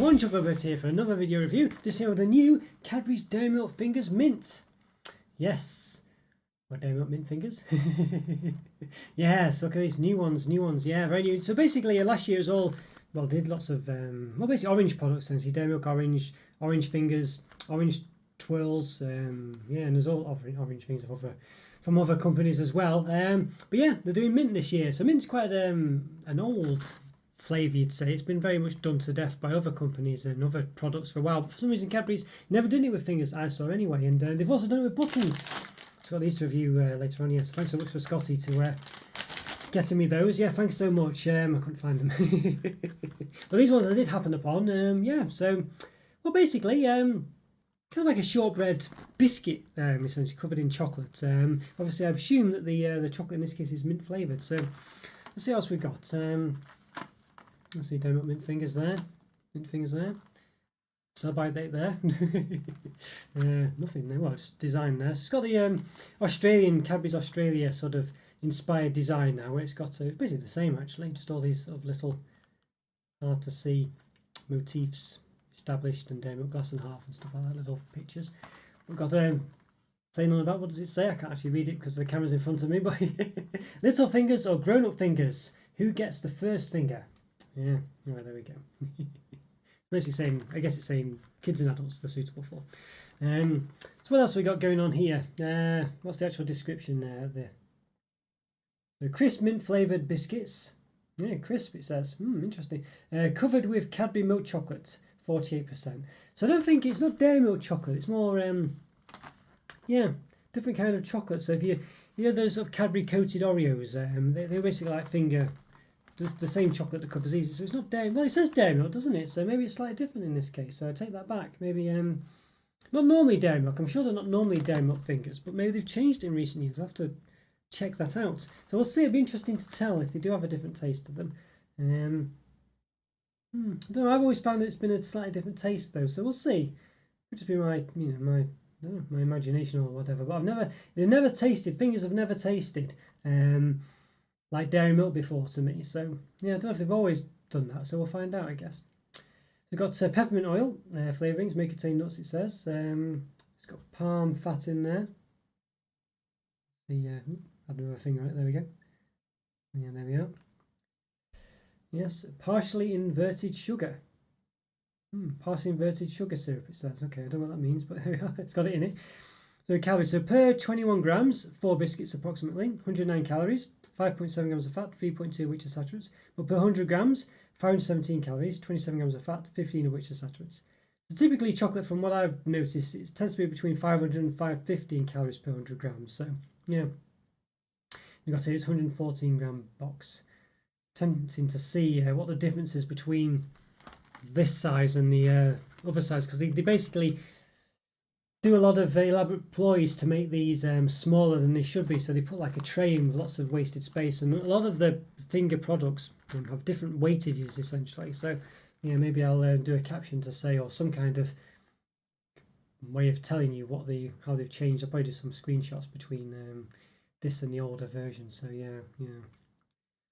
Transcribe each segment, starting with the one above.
everyone, Chocolo here for another video review. This here with the new Cadbury's Dairy Milk Fingers Mint. Yes, what Dairy Milk Mint Fingers? Yes, look at these new ones, yeah, very new. So basically last year was all, well, did lots of, basically orange products essentially, Dairy Milk orange fingers, orange twirls, yeah, and there's all orange things from other companies as well. But yeah, they're doing mint this year. So mint's quite an old flavour, you'd say. It's been very much done to death by other companies and other products for a while, but for some reason Cadbury's never done it with fingers, I saw anyway, and they've also done it with buttons. So got these to review later on. Yes, thanks so much for Scotty to getting me those. Yeah, thanks so much. I couldn't find them. But these ones I did happen upon. Yeah, so, well, basically, kind of like a shortbread biscuit, essentially covered in chocolate. Obviously I assume that the chocolate in this case is mint flavoured, so let's see what else we've got. Let's see, Dairy Milk Mint Fingers there. Mint Fingers there. Sell by date there. Nothing there. Well, just design there. So it's got the Cadbury's Australia sort of inspired design now, where it's got basically the same actually. Just all these sort of little hard to see motifs established, and Dairy Milk glass and half and stuff like that. Little pictures. We've got saying on about, what does it say? I can't actually read it because the camera's in front of me. But little fingers or grown-up fingers? Who gets the first finger? Yeah, right, there we go. Basically saying, I guess it's saying kids and adults they're suitable for. So what else have we got going on here? What's the actual description there? The crisp mint flavoured biscuits. Yeah, crisp it says. Interesting. Covered with Cadbury milk chocolate, 48%. So I don't think it's not dairy milk chocolate. It's more, yeah, different kind of chocolate. So if you know those sort of Cadbury coated Oreos, they're basically like finger. Just the same chocolate that covers these, so it's not dairy. Well, it says dairy milk, doesn't it? So maybe it's slightly different in this case. So I take that back. Maybe not normally dairy milk. I'm sure they're not normally dairy milk fingers, but maybe they've changed in recent years. I'll have to check that out. So we'll see. It'll be interesting to tell if they do have a different taste to them. I don't know. I've always found it's been a slightly different taste though. So we'll see. Could just be my, my imagination or whatever. But they've never tasted. Fingers have never tasted. Like dairy milk before to me, so yeah, I don't know if they've always done that, so we'll find out, I guess. We've got peppermint oil flavourings, may contain nuts, it says. It's got palm fat in there. Add another finger right, there we go. Yeah, there we are. Yes, partially inverted sugar. Partially inverted sugar syrup, it says. Okay, I don't know what that means, but here we are, it's got it in it. So calories, so per 21 grams, 4 biscuits approximately, 109 calories, 5.7 grams of fat, 3.2 which are saturates. But per 100 grams, 517 calories, 27 grams of fat, 15 of which are saturates. So typically chocolate, from what I've noticed, it tends to be between 500 and 515 calories per 100 grams. So yeah, you've got to, it's 114 gram box. Tempting to see what the difference is between this size and the other size, because they basically do a lot of elaborate ploys to make these smaller than they should be. So they put like a tray in with lots of wasted space, and a lot of the finger products have different weightages essentially. So yeah, maybe I'll do a caption to say, or some kind of way of telling you how they've changed. I'll probably do some screenshots between this and the older version. So yeah,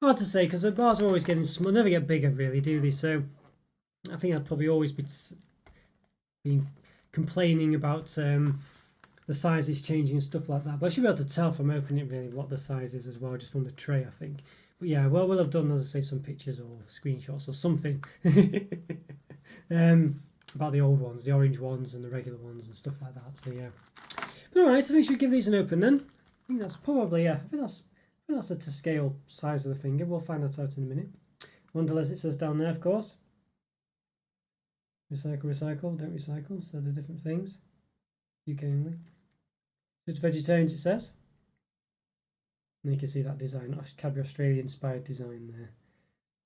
hard to say because the bars are always getting small, never get bigger really, do they? So I think I'd probably always be being complaining about the sizes changing and stuff like that, but I should be able to tell from opening it really what the size is as well, just from the tray, I think. But yeah, well, we'll have done, as I say, some pictures or screenshots or something about the old ones, the orange ones and the regular ones and stuff like that. So yeah, but all right, I think we should give these an open then. I think that's probably, I think that's a to scale size of the finger. We'll find that out in a minute. Wonderless, it says down there, of course. Recycle, don't recycle, so they're different things. UK only. It's vegetarians, it says. And you can see that design, Cadbury Australia inspired design there.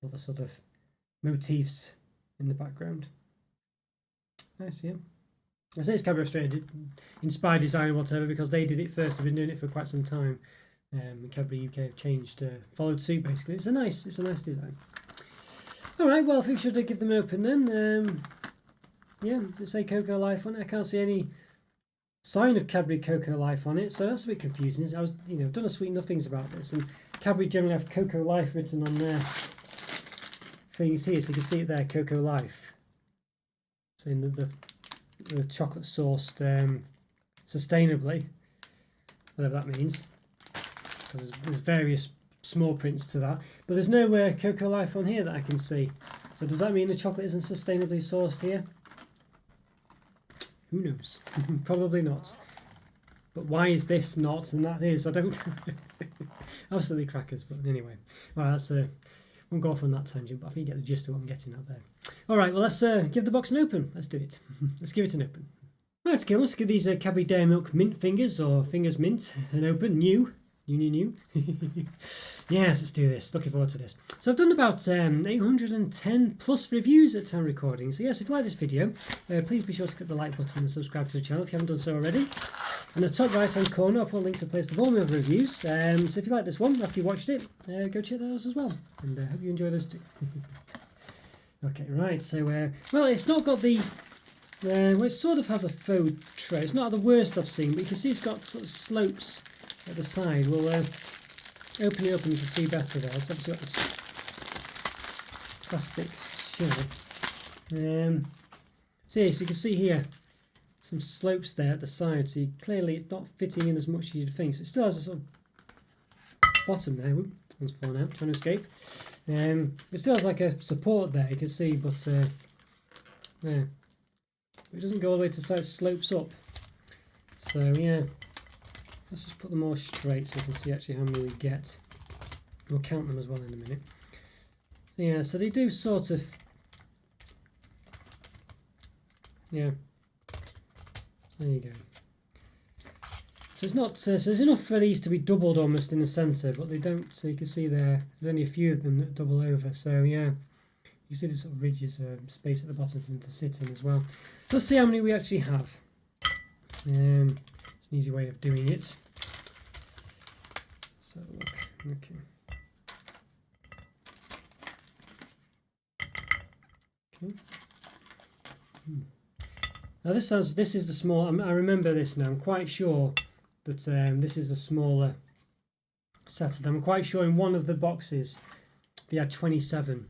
All the sort of motifs in the background. Nice, yeah. I say it's Cadbury Australia inspired design or whatever because they did it first. They've been doing it for quite some time. Cadbury UK have changed, followed suit basically. It's a nice design. All right, well, I think we should give them open then. Yeah, does it say Cocoa Life on it? I can't see any sign of Cadbury Cocoa Life on it, so that's a bit confusing. I was, done a sweet nothings about this, and Cadbury generally have Cocoa Life written on their things here, so you can see it there, Cocoa Life. saying that the chocolate sourced sustainably, whatever that means, because there's various small prints to that, but there's no Cocoa Life on here that I can see. So does that mean the chocolate isn't sustainably sourced here? Who knows? Probably not. But why is this not and that is? I don't. Absolutely crackers. But anyway, well, that's won't go off on that tangent. But I think you get the gist of what I'm getting at there. All right, well, let's give the box an open. Let's do it. Let's give it an open. Right, okay, let's give these Cadbury Dairy Milk Mint Fingers, or Fingers Mint, an open. New. Yes, let's do this. Looking forward to this. So I've done about 810 plus reviews at time recording. So yes, if you like this video, please be sure to click the like button and subscribe to the channel if you haven't done so already. In the top right hand corner, I'll put a link to a place of all my other reviews. So if you like this one, after you watched it, go check those as well. And I hope you enjoy those too. Okay, right. So well, it's not got the well, it sort of has a faux tray. It's not the worst I've seen, but you can see it's got sort of slopes at the side. We'll open it up and you can see better there. It's obviously got this plastic shell. So yeah, so you can see here some slopes there at the side. So clearly it's not fitting in as much as you'd think. So it still has a sort of bottom there. Whoop, one's fallen out, trying to escape. It still has like a support there, you can see, but yeah, it doesn't go all the way to the side. It slopes up. So yeah. Let's just put them all straight so you can see actually how many we get. We'll count them as well in a minute. So yeah, so they do sort of, yeah. There you go. So it's not, so there's enough for these to be doubled almost in the centre, but they don't. So you can see there's only a few of them that double over. So yeah, you see the sort of ridges, space at the bottom for them to sit in as well. So let's see how many we actually have. It's an easy way of doing it. So look, okay. Now this is the small. I remember this now. I'm quite sure that this is a smaller set. I'm quite sure in one of the boxes they had 27.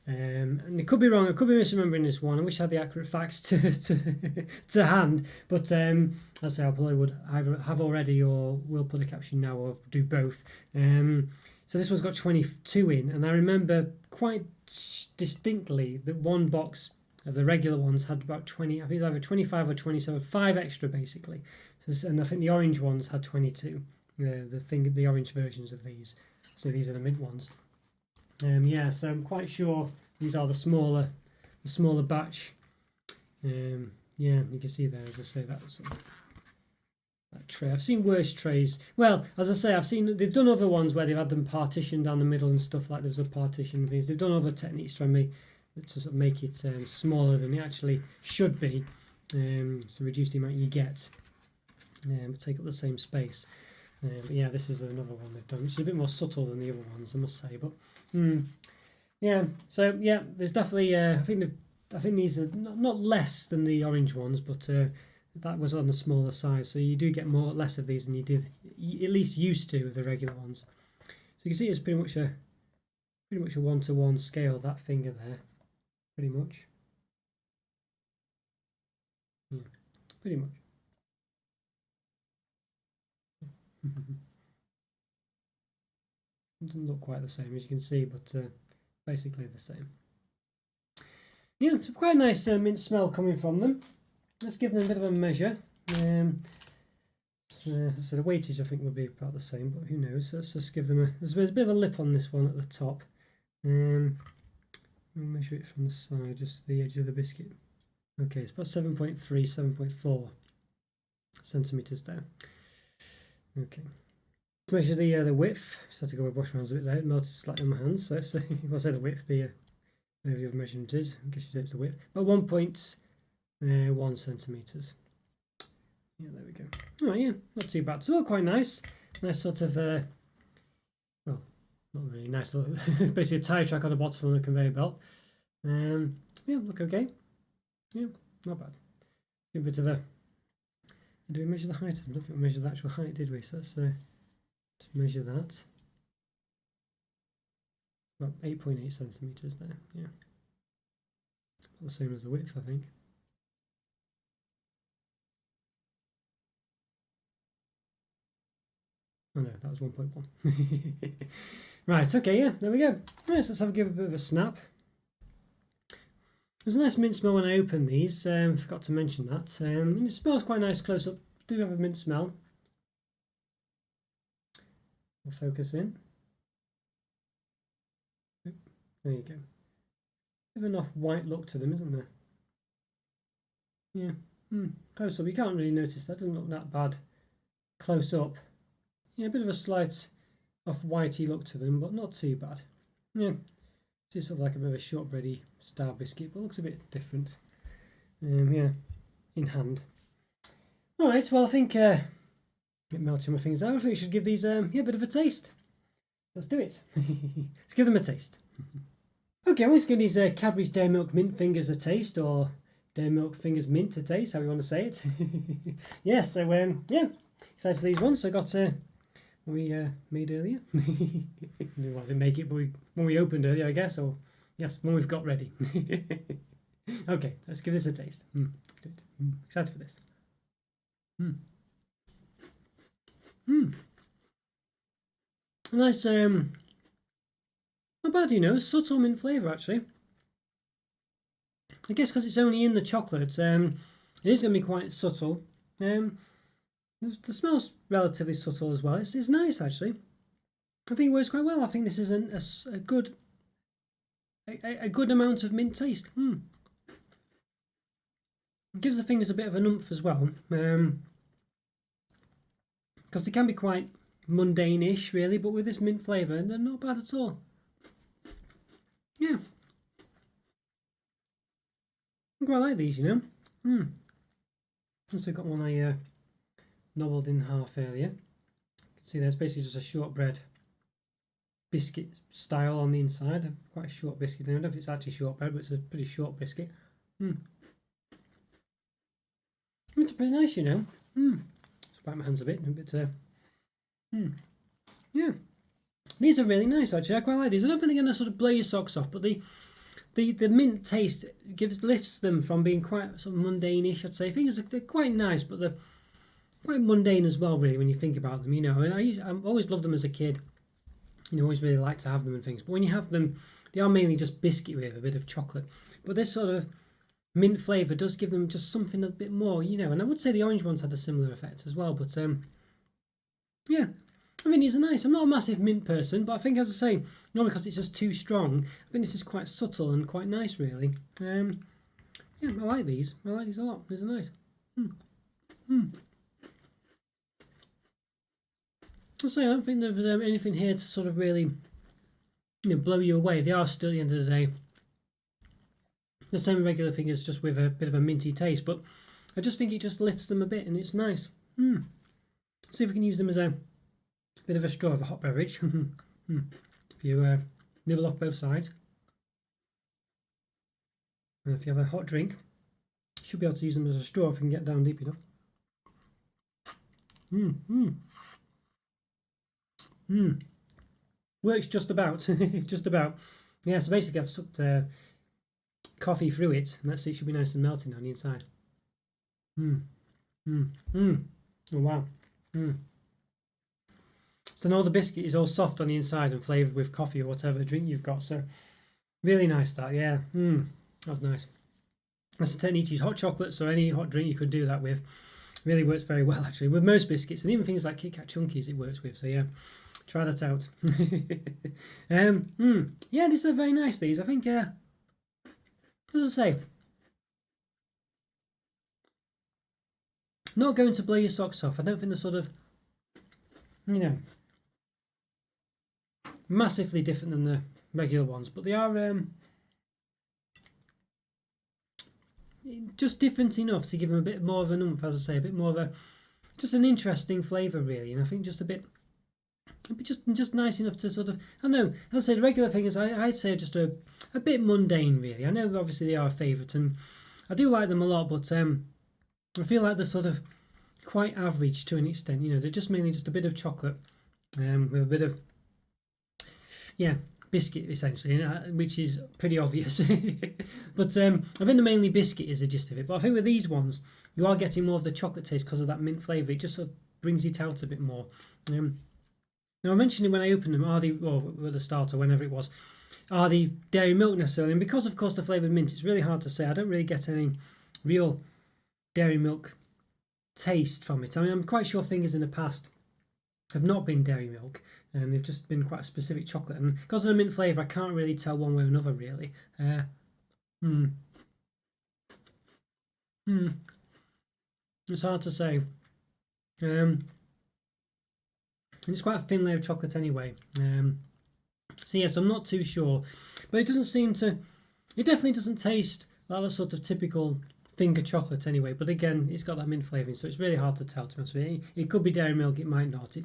And it could be wrong. I could be misremembering this one. I wish I had the accurate facts to hand. But I say I probably would either have already or will put a caption now or do both. So this one's got 22 in, and I remember quite distinctly that one box of the regular ones had about 20. I think either 25 or 27, 5 extra basically. So, and I think the orange ones had 22. The orange versions of these. So these are the mint ones. Yeah, so I'm quite sure these are the smaller batch. Yeah, you can see there, as I say, that sort of that tray. I've seen worse trays. Well, as I say, I've seen they've done other ones where they've had them partitioned down the middle and stuff like there's a partition things. They've done other techniques trying to sort of make it smaller than it actually should be, to reduce the amount you get, but take up the same space. But yeah, this is another one they've done, which is a bit more subtle than the other ones, I must say. But yeah, so yeah, there's definitely I think these are not less than the orange ones, but that was on the smaller side, so you do get less of these than you did at least used to with the regular ones. So you can see it's pretty much a 1-to-1 scale, that finger there, pretty much. Yeah, pretty much. It doesn't look quite the same as you can see, but basically the same. Yeah, it's quite a nice mint smell coming from them. Let's give them a bit of a measure. So the weightage I think will be about the same, but who knows? Let's just give them there's a bit of a lip on this one at the top. We'll measure it from the side, just the edge of the biscuit. Okay, it's about 7.3, 7.4 centimeters there. Okay. Measure the width. Just had to go and wash my hands a bit there. It melted slightly on my hands. So if I say the width, whatever the other measurement is, I guess you say it's the width. About 1.1 centimeters. Yeah, there we go. All right, yeah, not too bad. It's all quite nice. Nice sort of, well, not really nice. Basically a tire track on the bottom of the conveyor belt. Yeah, look okay. Yeah, not bad. A bit of a. Did we measure the height? I don't think we measured the actual height, did we? So that's Just measure that. About 8.8 centimeters there. Yeah, the same as the width, I think. Oh no, that was 1.1. Right, okay, yeah, there we go. Right, so let's give a bit of a snap. There's a nice mint smell when I open these. Forgot to mention that. It smells quite nice close up. Do have a mint smell. We'll focus in. There you go. Have enough white look to them, isn't there? Yeah. Close up, you can't really notice that. Doesn't look that bad. Close up. Yeah, a bit of a slight off-whitey look to them, but not too bad. Yeah, it's sort of like a bit of a shortbready star biscuit, but looks a bit different. Yeah, in hand. All right, well, I think it melted my fingers out. I think we should give these a bit of a taste. Let's do it. Let's give them a taste. Okay, I'm going to give these Cadbury's Dairy Milk Mint Fingers a taste, or Dairy Milk Fingers Mint a taste, how you want to say it. Yeah, so yeah, excited for these ones. So I got we made earlier. I didn't make it, but when we opened earlier, I guess, or yes, when we've got ready. Okay, let's give this a taste. Let's do it. Excited for this. A nice, not bad, subtle mint flavour actually. I guess because it's only in the chocolate, it is going to be quite subtle. The smell's relatively subtle as well. It's nice actually. I think it works quite well. I think this is a good amount of mint taste. It gives the fingers a bit of an oomph as well, because they can be quite mundane-ish really, but with this mint flavour, they're not bad at all. Yeah, I quite like these, Also got one I nobbled in half earlier. You can see there's basically just a shortbread biscuit style on the inside. Quite a short biscuit. I don't know if it's actually shortbread, but it's a pretty short biscuit. It's pretty nice, Just wipe my hands a bit. Yeah, these are really nice actually. I quite like these. I don't think they're going to sort of blow your socks off, but the mint taste lifts them from being quite sort of mundane-ish. I'd say fingers they're quite nice, but they're quite mundane as well, really, when you think about them. And I always loved them as a kid. Always really liked to have them and things. But when you have them, they are mainly just biscuit with a bit of chocolate. But this sort of mint flavour does give them just something a bit more, And I would say the orange ones had a similar effect as well. But yeah, I mean, these are nice. I'm not a massive mint person, but I think, as I say, not because it's just too strong. I think this is quite subtle and quite nice, really. Yeah, I like these. I like these a lot. These are nice. I'll say I don't think there's anything here to sort of really, blow you away. They are still, at the end of the day, the same regular fingers, just with a bit of a minty taste. But I just think it just lifts them a bit, and it's nice. See if we can use them as a bit of a straw of a hot beverage. If you nibble off both sides. And if you have a hot drink, you should be able to use them as a straw if you can get down deep enough. Works just about. Just about. Yeah, so basically I've sucked coffee through it, and that's it. Should be nice and melting on the inside. Oh wow. So now the biscuit is all soft on the inside and flavoured with coffee or whatever drink you've got. So really nice that, yeah. That was nice. That's a technique to use hot chocolates or any hot drink you could do that with. Really works very well actually with most biscuits, and even things like Kit Kat Chunkies it works with. So yeah, try that out. Yeah, these are very nice. These, I think. As I say, not going to blow your socks off. I don't think they're sort of, massively different than the regular ones, but they are just different enough to give them a bit more of an oomph, as I say, a bit more of just an interesting flavour really, and I think just a bit just nice enough to sort of, I don't know, as I say, the regular fingers, I'd say just a bit mundane really. I know obviously they are a favourite, and I do like them a lot, but I feel like they're sort of quite average to an extent. They're just mainly just a bit of chocolate with a bit of, yeah, biscuit essentially, which is pretty obvious. But I think the mainly biscuit is the gist of it. But I think with these ones, you are getting more of the chocolate taste because of that mint flavour. It just sort of brings it out a bit more. Now I mentioned it when I opened them, at the start or whenever it was, are the dairy milk necessarily? And because of course the flavoured mint, it's really hard to say. I don't really get any real dairy milk taste from it. I mean, I'm quite sure Fingers in the past have not been dairy milk, and they've just been quite a specific chocolate. And because of the mint flavour, I can't really tell one way or another really. It's hard to say. It's quite a thin layer of chocolate anyway. So yes, I'm not too sure, but it doesn't seem to. It definitely doesn't taste like the sort of typical finger chocolate anyway. But again, it's got that mint flavouring, so it's really hard to tell. To be honest with you, it could be dairy milk, it might not.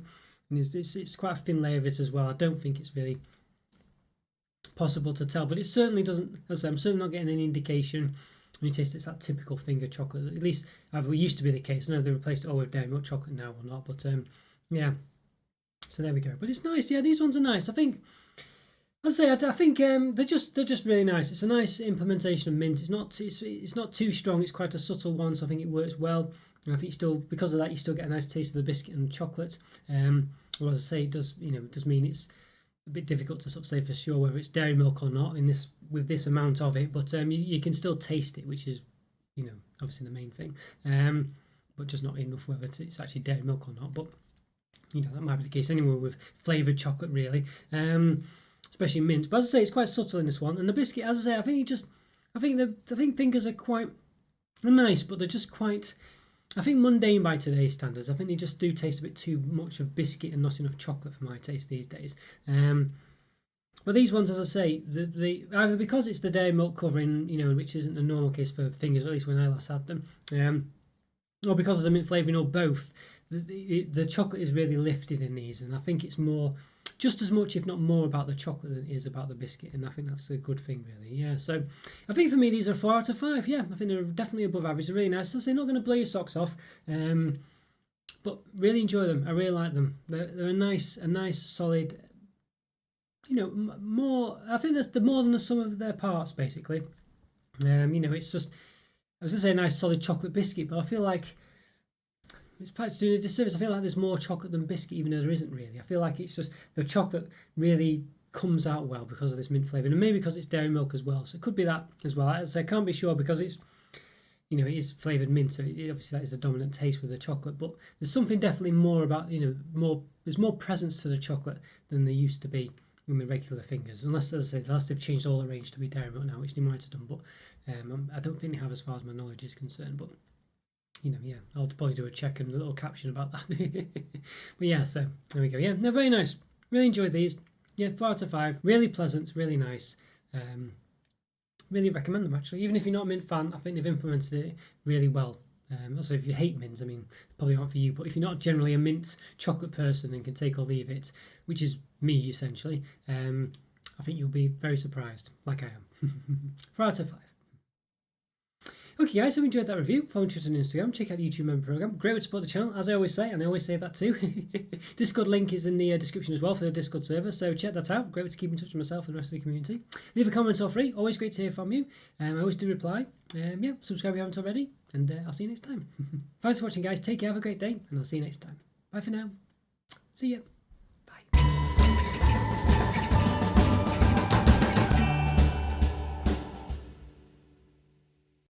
It's quite a thin layer of it as well. I don't think it's really possible to tell, but it certainly doesn't. As I say, I'm certainly not getting any indication when you taste it's that typical finger chocolate. At least it used to be the case. I know they've replaced it all with dairy milk chocolate now or not, but yeah. So there we go. But it's nice. Yeah, these ones are nice. I think. I think they're just really nice. It's a nice implementation of mint. It's not too strong. It's quite a subtle one, so I think it works well. And I think because of that, you still get a nice taste of the biscuit and chocolate. Well, as I say, it does mean it's a bit difficult to sort of say for sure whether it's dairy milk or not with this amount of it. But you can still taste it, which is obviously the main thing. But just not enough whether it's actually dairy milk or not. But that might be the case anywhere with flavoured chocolate, really. Especially mint. But as I say, it's quite subtle in this one. And the biscuit, as I say, I think Fingers are quite nice, but they're just quite, I think, mundane by today's standards. I think they just do taste a bit too much of biscuit and not enough chocolate for my taste these days. But these ones, as I say, either because it's the dairy milk covering, which isn't the normal case for Fingers, at least when I last had them, or because of the mint flavouring, or both, the chocolate is really lifted in these, and I think it's more, just as much, if not more, about the chocolate than it is about the biscuit, and I think that's a good thing, really. Yeah, so I think for me these are 4 out of 5. Yeah, I think they're definitely above average. They're really nice. They're not going to blow your socks off, but really enjoy them. I really like them. They're a nice, solid. More. I think that's more than the sum of their parts, basically. It's just, I was going to say a nice solid chocolate biscuit, but I feel like it's perhaps doing a disservice. I feel like there's more chocolate than biscuit, even though there isn't really. I feel like it's just the chocolate really comes out well because of this mint flavour, and maybe because it's dairy milk as well. So it could be that as well. I can't be sure because it's, it is flavoured mint, so obviously that is a dominant taste with the chocolate. But there's something definitely more about, there's more presence to the chocolate than there used to be in the regular Fingers. Unless, as I said, they've changed all the range to be dairy milk now, which they might have done. But I don't think they have, as far as my knowledge is concerned. But I'll probably do a check and a little caption about that. But yeah, so there we go. Yeah, they're very nice. Really enjoyed these. Yeah, 4 out of 5. Really pleasant, really nice. Really recommend them, actually. Even if you're not a mint fan, I think they've implemented it really well. Also, if you hate mints, I mean, probably aren't for you. But if you're not generally a mint chocolate person and can take or leave it, which is me essentially, I think you'll be very surprised, like I am. 4 out of 5. Okay guys, so enjoyed that review. Follow me on Instagram, check out the YouTube member program. Great way to support the channel, as I always say, and I always say that too. Discord link is in the description as well for the Discord server, so check that out. Great way to keep in touch with myself and the rest of the community. Leave a comment or free, always great to hear from you. I always do reply. Subscribe if you haven't already, and I'll see you next time. Thanks for watching guys, take care, have a great day, and I'll see you next time. Bye for now. See ya.